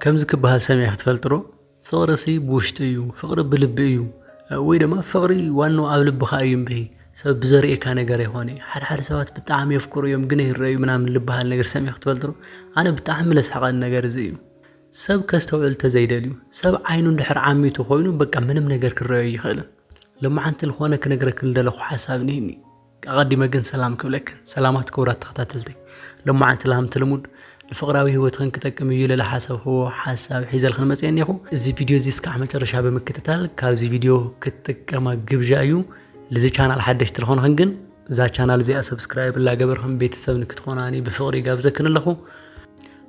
كم زك بهالسميع تفلترو فقرسي بوشتيو فقر بلبيو ويدما فقري وانو أبلب خايم به سبب زريء كان جري هوني حد سوات بتعم يفكر يوم جنيه الرأي منام لبها النجر سميع تفلترو أنا بتعمل أسحق النجر زيو سب كستوعل تزايدليو سب عينو نحر عمي تخوينو بقى منم نجر كالرأي خلا لما عن تلخوانا كنجر كل دلخ حساب نهني أقدم مجن سلام كبلك سلامات كورات تختاتلتي لما عن تلهم تلمود الفقراوي هو تخن كتكم يلا لحسب هو حساب حيز الخدمة يعني أخو زي فيديو زي سكعمة رشابة مكتتال كازي فيديو كتكما جبجايو لزي channel حدش تلخون هنجن زا channel زي سبسكرايب لا قبرهم بيتسب نكتخوناني بفقري قابزكن لخو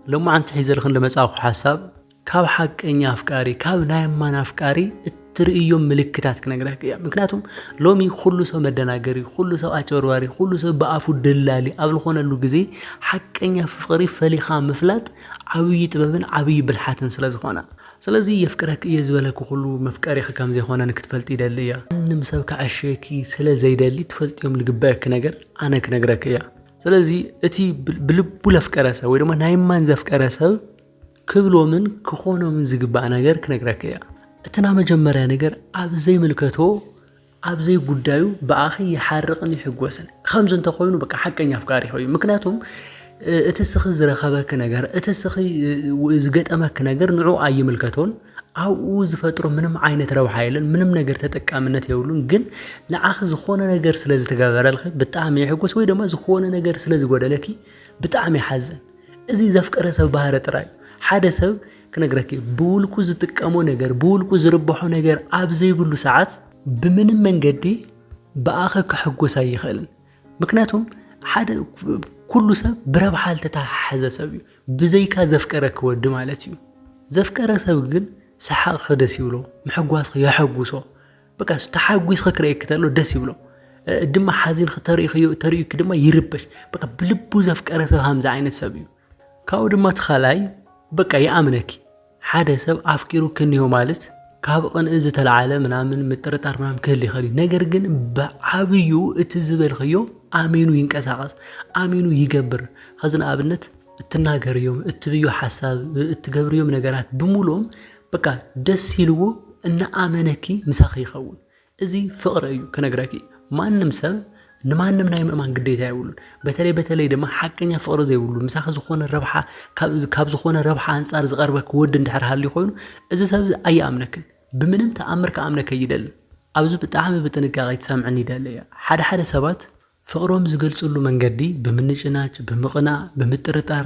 لما عن تحيز الخدمة مساخو حساب كاب حق إني أفكاري كاب نايم ما أفكاري ترييوم ملكتات كنغرك يا مكناتهم لومي كل سو مدناغري كل سو اچورواري كل سو بافو دلالي ابل خونلو غزي حقኛ فقري فليخا مفلات عبي طببن عبي بلحاتن سلازخونا سلازي يفكرك يزبلك كل مفكري خكام زي خونا نكتفلت يدليا انم سبك عشيكي سلازي يدلي تفلطيوم لغباك نغر انا كنغرك يا سلازي اتي بلبو لفكرسا وي دما نايمان زفكرسا كبلو من كخونو من زغبا نغر كنغرك يا اتنا مجمريا ነገር አብዘይ ምልከቶ አብዘይ ጉዳዩ በአኺ ይحرقን ይحጎሰን خمز انت ኮይኑ በቃ ሐቀኛ አፍቃሪ ሆይ ምክንያቱም እትስኺ ዝረኸበክ ነገር እትስኺ ዝገጠመክ ነገር ንዑ አይ ምልከቶን አው ዝፈጥሮ ምንም አይነት ረብሓ የለን ምንም ነገር ተጠቃምነት የውሉን ግን ለአኺ ዝኾነ ነገር ስለዚህ ተጋበረልኺ በጣም ይحጎስ ወይ ደማ ዝኾነ ነገር ስለዚህ ጎደለኪ በጣም ይሐዘን እዚ ዘፍቀረ ሰብ ባህረ ጥራይ ሓደ ሰብ كنغرك بولكو زتقمو ነገር بولكو ዝርبحو ነገር አብዘይ ብሉ ሰዓት በምንም መንገዲ በአኸ ከሐጎሳ ይخلن ምክንያቱም ሓደ ኩሉ ሰብ ብረብሓል ተታሐዘ ሰብ በዘይካ ዘፍቀረክ ወድ ማለት እዩ ዘፍቀረ ሰብ ግን ሰሓቅ ደስ ይብሎ محጓስ ያሐጉሶ በቃ ተሐጉስ ከክረይክ ተሎ ደስ ይብሎ ድማ ሓዚን ተሪክ ድማ ይርበሽ በቃ ብልቡ ዘፍቀረ ሰብ ሃምዛ አይነት ሰብ እዩ ካው ድማ ተخላይ በቃ ያአምነኪ ሓደ ሰብ አፍቂሩ ከኒዮ ማለት ካብቀን እዚ ተላዓለ ምናምን ምጥርጣር ምናምን ከሊ ይኸሊ ነገር ግን በአብዩ እትዝበልኸዮ አሚኑ ይንቀሳቀስ አሚኑ ይገብር ኸዝና አብነት እትናገርዮም እትብዩ ሐሳብ እትገብርዮም ነገራት በሙሉም በቃ ደስ ይልዎ እና አመነኪ ምሳኺ ይኸውን እዚ ፍቅር እዩ ከነግረኪ ማንንም ሰብ ንማንም ናይ ምእማን ግዴታ ይውሉን በተለይ ደማ ሐቀኛ ፍቅር ዘይውሉ ምሳኺ ዝኾነ ረብሓ ካብ ዝኾነ ረብሓ አንፃር ዝቀርበክ ወድ እንድሕርሃል ይኾይኑ እዚ ሰብ አያምነክን ብምንም ተአምር ከአምነከ ይደል አብዙ በጣም በጥንቃቄ ተሰምዕን ይደልያ ሓደ ሰባት ፍቅሮም ዝገልጽሉ መንገዲ በምንጭናጭ በመቅና በመጥርጣር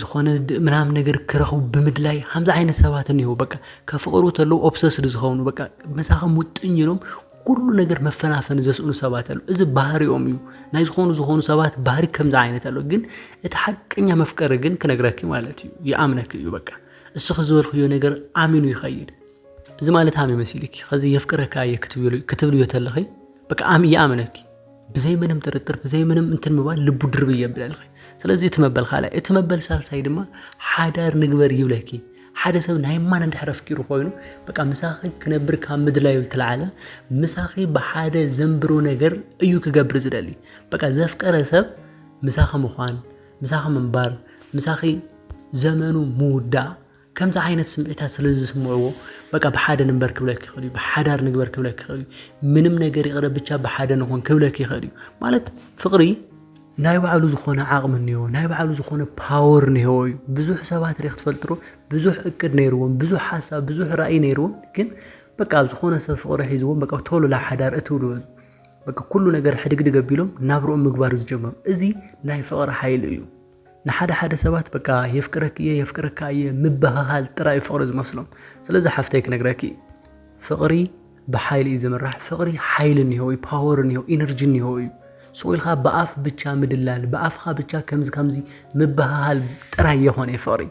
ዝኾነ ምናም ነገር ክረኹ በምድላይ ሃምዛ አይነት ሰባት ነው በቃ ከፍቅሩ ተሎ ኦብሰስድ ዝኸውን በቃ መሳኺ ሙጥኝ ይሎም كل ነገር መፈናፈን ዘስኡኑ ሰባት አሉ እዚ ባህሪኦም እዩ ናይ ዝኾኑ ሰባት ባህሪ ከምዛ አይነት አሉ ግን እቲ ሐቀኛ መፍቀር ግን ከነግረኪ ማለት እዩ ያአምነክ እዩ በቃ እሱ ዝወልኽዮ ነገር አሚኑ ይኸይድ እዚ ማለት አሚ መስሊክ ከዚ የፍቅረካ የክትብሉ የተለኺ በቃ አሚ ያአምነክ በዘይ ምንም ጥርጥር በዘይ ምንም እንትን መባል ልቡ ድርብ ይብላልኺ ስለዚህ እትመበል ካላ እትመበል ሳልሳይ ድማ ሓዳር ንግበር ይብለኪ ሓደ ሰብ ናይ ማን እንደሕረፍኪሩ ኮይኑ በቃ ምሳኺ ክነብር ካብ ምድላይ ትልዓለ ምሳኺ በሓደ ዘንብሮ ነገር እዩ ክገብር ዝደሊ በቃ ዘፍቀረ ሰብ ምሳኺ ምዃን ምሳኺ መንባር ምሳኺ ዘመኑ ሙዳ ከምዛ አይነት ስምዒታት ስለዚ ስምዕዎ በቃ በሓደ ንበር ክብለክ ይኽእል በሓዳር ንግበር ክብለክ ይኽእል ምንም ነገር ይቅረ ብቻ በሓደ ንኾን ክብለክ ይኽእል ማለት ፍቅሪ ናይ ባዕሉ ዝኾነ ዓቅም ነው ናይ ባዕሉ ዝኾነ ፓወር ነው ብዙሕ ሰባት ሪኽ ትፈልጥሩ ብዙሕ እቅድ ነይሩዎም ብዙሕ ሐሳብ ብዙሕ ራእይ ነይሩዎም ግን በቃ ዝኾነ ሰብ ፍቅሪ ሒዝዎም በቃ ቶሎ ለሓዳር እትውሉ በቃ ኩሉ ነገር ሕድግድግ ገቢሎም ናብሮም ምግባር ዝጀመሩ እዚ ናይ ፍቅሪ ኃይል እዩ ንሓደ ሰባት በቃ የፍቅረካ ምበሃሃል ጥራይ ፍቅሪ ዝመስሎም ስለዚህ ሓፍተይ ክነግረኪ ፍቅሪ በኃይል ይዝምራሕ ፍቅሪ ኃይል ነው ፓወር ነው ኢነርጂ ነው ሶይልኻ በአፍ ብቻ ምድላል በአፍኻ ብቻ ከምዚ ምበሃሃል ጥራይ የሆነ ፍቅሪ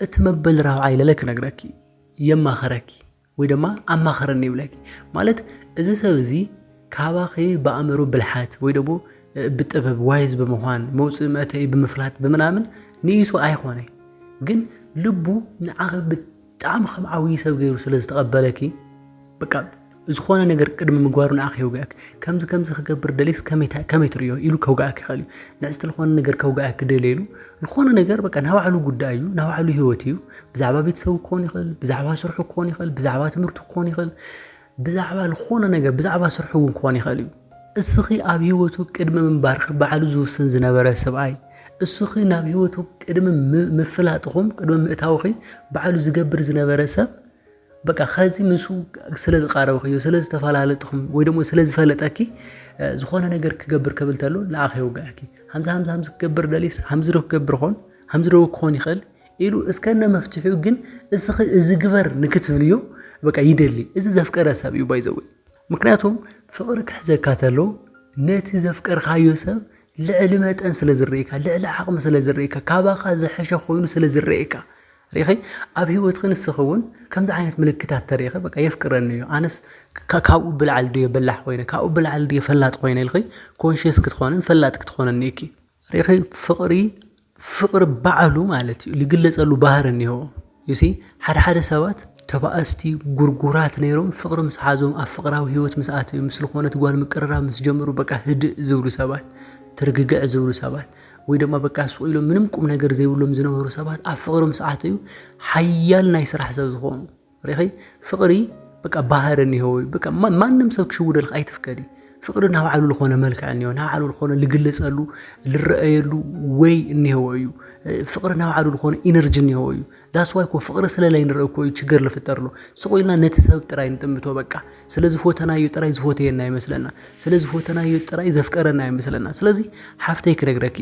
እትመበል ራው አይለለክ ነግረኪ የማኸረኪ ወይ ደማ አማኸረኒ ይብለኪ ማለት እዚ ሰብ እዚ ካባኺ በአእምሮ ብልሓት ወይ ደሞ ብጥበብ ዋይዝ በመሆን መውጽእ መተይ በመፍላት በመናምን ንይሱ አይኾነ ግን ልቡ ንዓኺ በጣም ከምዓዊ ሰብ ገይሩ ስለዝተቀበለኪ በቃ ዝኾነ ነገር ቅድሚ ምግባሩ ንኣኺ ይውግኣክ ከምዚ ክገብር ደሊስ ከመይ ትርእዮ ኢሉ ከውግኣክ ይኽእል እዩ ንዕስቲ ዝኾነ ነገር ከውግኣክ ክደልየሉ ዝኾነ ነገር በቃ ናብ ባዕሉ ጉዳይ እዩ ናብ ባዕሉ ህይወት እዩ ብዛዕባ ቤተሰቡ ክኾን ይኽእል ብዛዕባ ስርሑ ክኾን ይኽእል ብዛዕባ ትምህርቱ ክኾን ይኽእል ብዛዕባ ዝኾነ ነገር ብዛዕባ ስርሑ እውን ክኾን ይኽእል እዩ እስኺ ኣብ ህይወቱ ቅድሚ ምንባርኺ ባዕሉ ዝውስን ዝነበረ ሰብኣይ እስኺ ናብ ህይወቱ ቅድሚ ምፍላጥኹም ቅድሚ ምእታውኺ ባዕሉ ዝገብር ዝነበረ ሰብ በቃ ኸዚ ምሱ ስለ ዝቃረብኺዮ ስለ ዝተፈላለጥኹም ወይ ደግሞ ስለ ዝፈለጠኪ ዝኾነ ነገር ክገብር ከብል ተሎ ለኣኺ ይውግኣኪ ሃምዚ ክገብር ደሊስ ሃምዚ ዶ ክገብር ኾን ሃምዚ ዶ ክኾን ይኽእል ኢሉ እስከነ መፍትሒኡ ግን እስኺ እዚ ግበር ንክትብልዮ በቃ ይደሊ እዚ ዘፍቀረ ሰብ እዩ ባይዘወይ ምክንያቱም ፍቕሪ ክሕዘካ ተሎ ነቲ ዘፍቀርካዮ ሰብ ልዕሊ መጠን ስለ ዝርኢካ ልዕሊ ዓቕሚ ስለ ዝርኢካ ካባኻ ዝሐሸ ኮይኑ ስለ ዝርኢካ ريخي أبي هو تخن السخون كم دعينة ملكتات تاريخي بقى يفكرني أنس كاو بالعلدية بلح خوينا كاو بالعلدية فلات خوينا الخي كونشيس كتخونن فلات كتخونن نيكي ريخي فقر بعلو مالتي اللي قلت قالوا بهرني هو يسي حدا سوات تبأستي غرغرات نيروم فقر مسحازوم أفقراو هيوت مساتي مثل خونه تقول مكررها مسجمرو بقى هدء زورو سبات ترقق زورو سبات ويدما بقى سويلو منم قوم ነገር ዘይብሎም ዝነበሩ ሰባት አፍቅሮም ሰዓትዩ ሓያል ናይ ስራሕ ሰብ ዝኾኑ ሪኺ ፍቅሪ በቃ ባህርን ይሆ በቃ ማንንም ሰብ ክሽውደልክ አይትፍከዲ ፍቅሪ ናብ ባዕሉ ዝኾነ መልክዕ እንዮ ናብ ባዕሉ ዝኾነ ልግለጸሉ ልረአየሉ ወይ እንዮ እዩ ፍቅሪ ናብ ባዕሉ ዝኾነ ኢነርጂ እንዮ እዩ ዳስ ዋይ ኮ ፍቅሪ ስለላይ ንረአኮ ችግር ልፍጠርሎ ስቆይልና ነቲ ሰብ ጥራይ እንጥምቶ በቃ ስለዚ ፎተናዩ ጥራይ ዝፎተየና ይመስለና ስለዚ ፎተናዩ ጥራይ ዘፍቀረና ይመስለና ስለዚ ሓፍተይ ክነግረኪ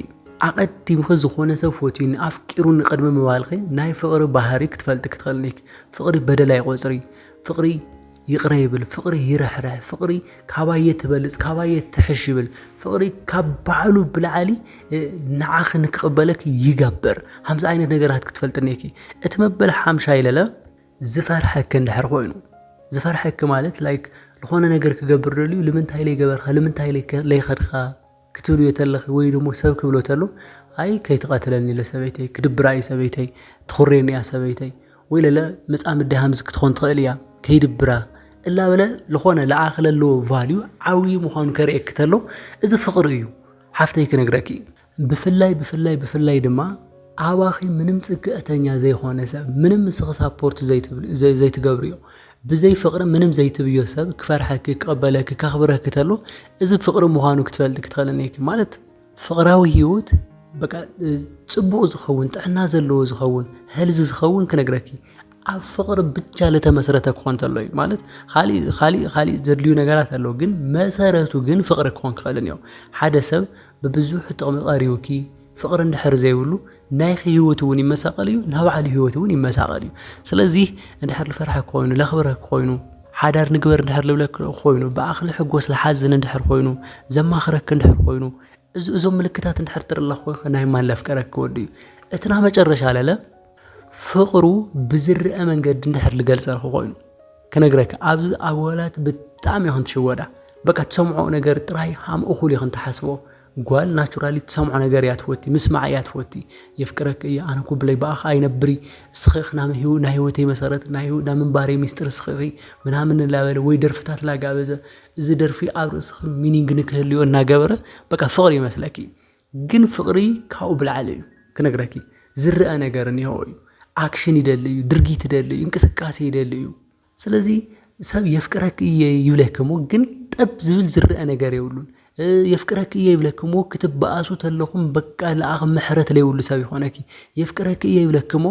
أقدم خذ خونا سوفوتين أفكرون قدم موالخي ناي فقري بحري كتفلت كتخلنيك فقري بدلاي قصري فقري يقريبل فقري يرحرح فقري كاباية تبلس كاباية تحشبل فقري كبعلو بالعالي نعاخ نقبلك يجبر همز عين نجارات كتفلتنيكي اتمبل حامشاي لا زفر حك ندحر خوينو زفر حك مالت لايك خونا نجار كجبر لي لمن تايلي جبرخ لمن تايلي لي خدخا كتولو يتلخ ويدو مو سبك بلو تلو أي كي تقاتلني لسبيتي كدبراي سبيتي تخريني يا سبيتي ويلا لا مسأم الدهامز كتخون تغليا كي دبرا إلا ولا لخونا لعاخل اللو فاليو عوي مخان كريك تلو إذا فقريو حفتي كنقرأكي بفلاي دما عواخي منم تقعتنيا زي خوانسا منم سخ سابورت زي تقبريو بزي فقر منم زي تبيو سب كفرحك كقبلك كخبرك تلو إذا فقر مهانو كتفلت كتخلنيك مالت فقراوي هيوت بقى صبو زخون طعنا زلو زخون هلز زخون كنغركي فقر بجاله مسرته كون تلوي مالت خالي زدليو نغرات አለው ግን መሰረቱ ግን ፍቅር ኮን ከለንዮ ሓደ ሰብ በብዙሕ ጥቅም ቀሪውኪ ፍቅር እንድሕር ዘይብሉ ናይ ህይወቱን ይመሳቀልዩ ናባዓሊ ህይወቱን ይመሳቀልዩ ስለዚህ እንድሕር ልፈርሐ ኮይኑ ለኽብረክ ኮይኑ ሓዳር ንግበር እንድሕር ልብለክ ኮይኑ በአኽሊ ሕጎስ ለሓዝን እንድሕር ኮይኑ ዘማኽረክ እንድሕር ኮይኑ እዞም ምልክታት እንድሕር ትርለኽ ኮይኑ ናይ ማን ለፍቀረክ ወዲዩ እትና መጨረሻ ለለ ፍቅሩ ብዝርአ መንገድ እንድሕር ልገልጸልኩ ኮይኑ ከነግረክ ኣብዚ ኣወላት በጣም ይኹን ትሽወዳ በቃ ተሰምዖ ነገር ጥራይ ሃም እኹል ይኹን ተሓስቦ ጓል ናቹራሊ ተሰምዖ ነገር ያትወቲ ምስማዕ ያትወቲ ይፍቅረክ ኣነ ኩብለይ ባኻ አይነብሪ ስኺኽና ናይ ህይወቴ መሰረት ናይ ምንባሬ ሚስጥር ስኺኺ ምናምን ላበለ ወይ ደርፍታት ላጋበዘ እዚ ደርፊ ኣብ ርእስኺ ሚኒንግ ንክህልዮ እናገበረ በቃ ፍቅሪ ይመስለኪ ግን ፍቅሪ ካው ብልዓል እዩ ከነግረኪ ዝርአ ነገር እንሆ እዩ አክሽን ይደልዩ ድርጊት ይደልዩ እንቅስቃሴ ይደልዩ ስለዚህ ሰብ የፍቅረክ ይብለከሞ ግን ጠብ ዝብል ዝርአ ነገር ይውሉን የፍቅረክ ይብለከሞ ክትባአሱ ተለኹም በቃ ለአኽ ምሕረት ለይውሉ ሰብ ይኾነኪ የፍቅረክ ይብለከሞ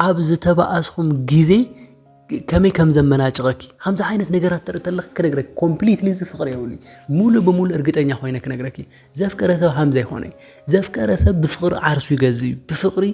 ኣብ ዝተባአስኹም ጊዜ ከመይ ከም ዘመናጭቀኪ ከምዛ ዓይነት ነገራት ተርተለኽ ከነግረክ ኮምፕሊትሊ ዝፍቅር ይውሉ ሙሉ በሙሉ እርግጠኛ ሆይነ ከነግረኪ ዘፍቀረ ሰብ ሃምዛ ይኾነይ ዘፍቀረ ሰብ ብፍቅሪ ዓርሱ ይገዝዩ ብፍቅሪ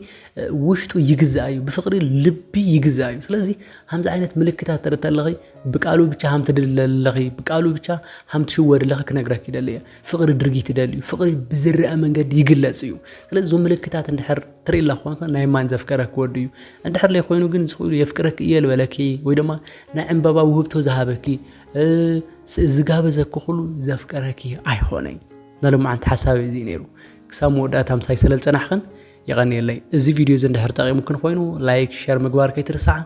ውሽጡ ይግዛዩ ብፍቅሪ ልቢ ይግዛዩ ስለዚህ ሃምዛ ዓይነት ምልክታት ተርተለኺ በቃሉ ብቻ ሃም ተደለለኺ በቃሉ ብቻ ሃም ትሽወድለኺ ከነግረኪ ይደልየ ፍቅሪ ድርጊት ይደልዩ ፍቅሪ ብዝርአ መንገድ ይግለጽ እዩ ስለዚህ ዞም ምልክታት እንድሕር ትሪላ ኾንከ ናይ ማን ዘፍቀረክ ወድዩ እንድሕር ላይ ኮይኑ ግን ዝኽሉ የፍቅረክ ይልበለኪ ወይ ደማ ናይ ዕንበባ ውህብቶ ዝሃበኪ ዝጋበዘክ ኩሉ ዘፍቀረኪ አይኾነይ ናለማዓንቲ ሓሳብ እዚ ነይሩ ክሳብ መወዳእታ ምሳይ ስለል ፀናሕክን ይቀኒየለይ እዚ ቪድዮ ዘንድሕር ጠቂሙክን ኮይኑ ላይክ ሼር ምግባር ከይትርሳዕ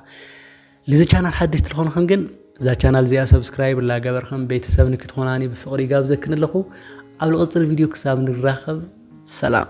ለዚ ቻናል ሓድሽ ትልኾንክን ግን እዛ ቻናል እዚኣ ሰብስክራይብ ላገበርኩም ቤተሰብ ንክትኮናኒ ብፍቅሪ ጋብዘክን ኣለኹ ኣብ ልቕፅል ቪድዮ ክሳብ ንራኸብ ሰላም